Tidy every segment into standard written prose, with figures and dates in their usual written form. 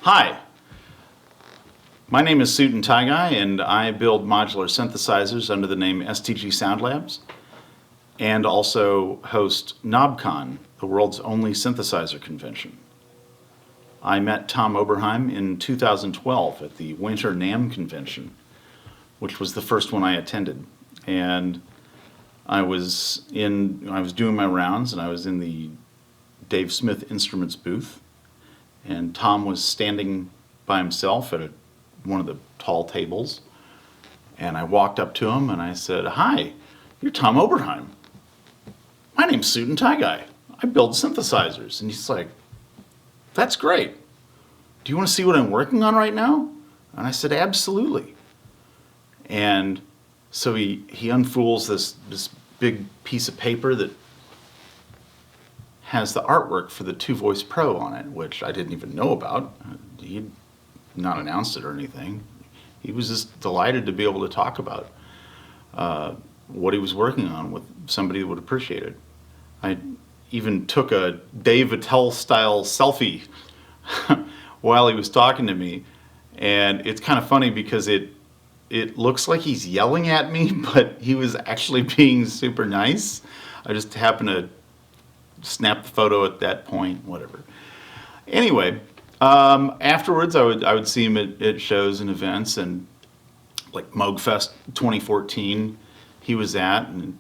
Hi, my name is Suitin Taigai, and I build modular synthesizers under the name STG Sound Labs, and also host KnobCon, the world's only synthesizer convention. I met Tom Oberheim in 2012 at the Winter NAMM convention, which was the first one I attended. And I was doing my rounds, and I was in the Dave Smith Instruments booth, and Tom was standing by himself at one of the tall tables, and I walked up to him and I said, "Hi, you're Tom Oberheim. My name's Suitin Taigai. I build synthesizers." And he's like, "That's great. Do you want to see what I'm working on right now?" And I said, "Absolutely." And so he unfools this big piece of paper that has the artwork for the Two Voice Pro on it, which I didn't even know about. He'd not announced it or anything. He was just delighted to be able to talk about what he was working on with somebody that would appreciate it. I even took a Dave Attell style selfie while he was talking to me, and it's kind of funny because it looks like he's yelling at me, but he was actually being super nice. I just happened to snap the photo at that point, whatever. Anyway, afterwards I would see him at shows and events, and like Moogfest 2014 he was at, and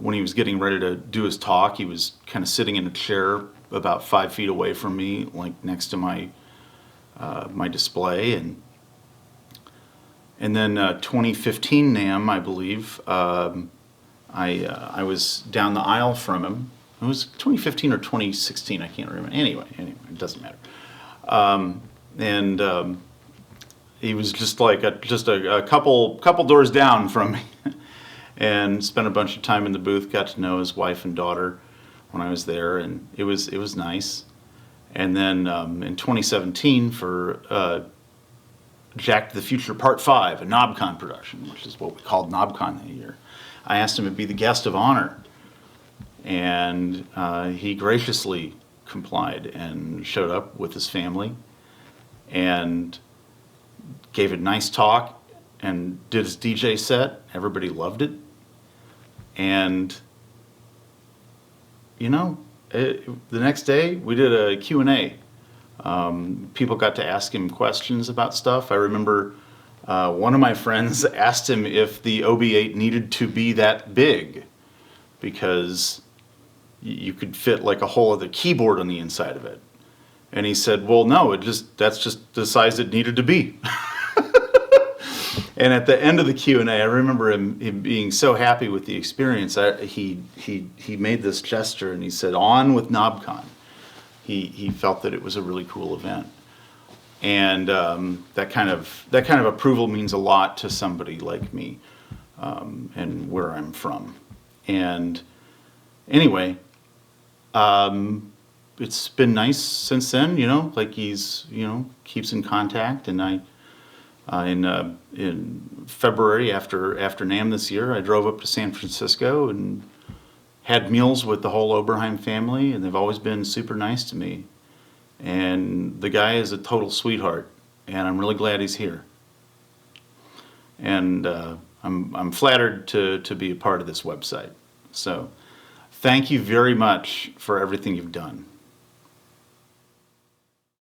when he was getting ready to do his talk, he was kind of sitting in a chair about 5 feet away from me, like next to my display. And then 2015 NAMM, I believe, I was down the aisle from him. It was 2015 or 2016, I can't remember. Anyway, it doesn't matter. He was just like a couple doors down from me, and spent a bunch of time in the booth. Got to know his wife and daughter when I was there, and it was nice. And then in 2017 for Jack to the Future Part 5, a KnobCon production, which is what we called KnobCon that year, I asked him to be the guest of honor, and he graciously complied and showed up with his family and gave a nice talk and did his DJ set. Everybody loved it. And the next day we did a Q&A. People got to ask him questions about stuff. I remember one of my friends asked him if the OB8 needed to be that big, because you could fit like a whole other keyboard on the inside of it. And he said, "Well, no, that's just the size it needed to be." And at the end of the Q&A, I remember him being so happy with the experience. He made this gesture and he said, "On with KnobCon." He felt that it was a really cool event. And that kind of approval means a lot to somebody like me, and where I'm from. And anyway, it's been nice since then, like he's, keeps in contact. And in February after NAMM this year, I drove up to San Francisco and had meals with the whole Oberheim family, and they've always been super nice to me. And the guy is a total sweetheart, and I'm really glad he's here. And I'm flattered to be a part of this website. So thank you very much for everything you've done.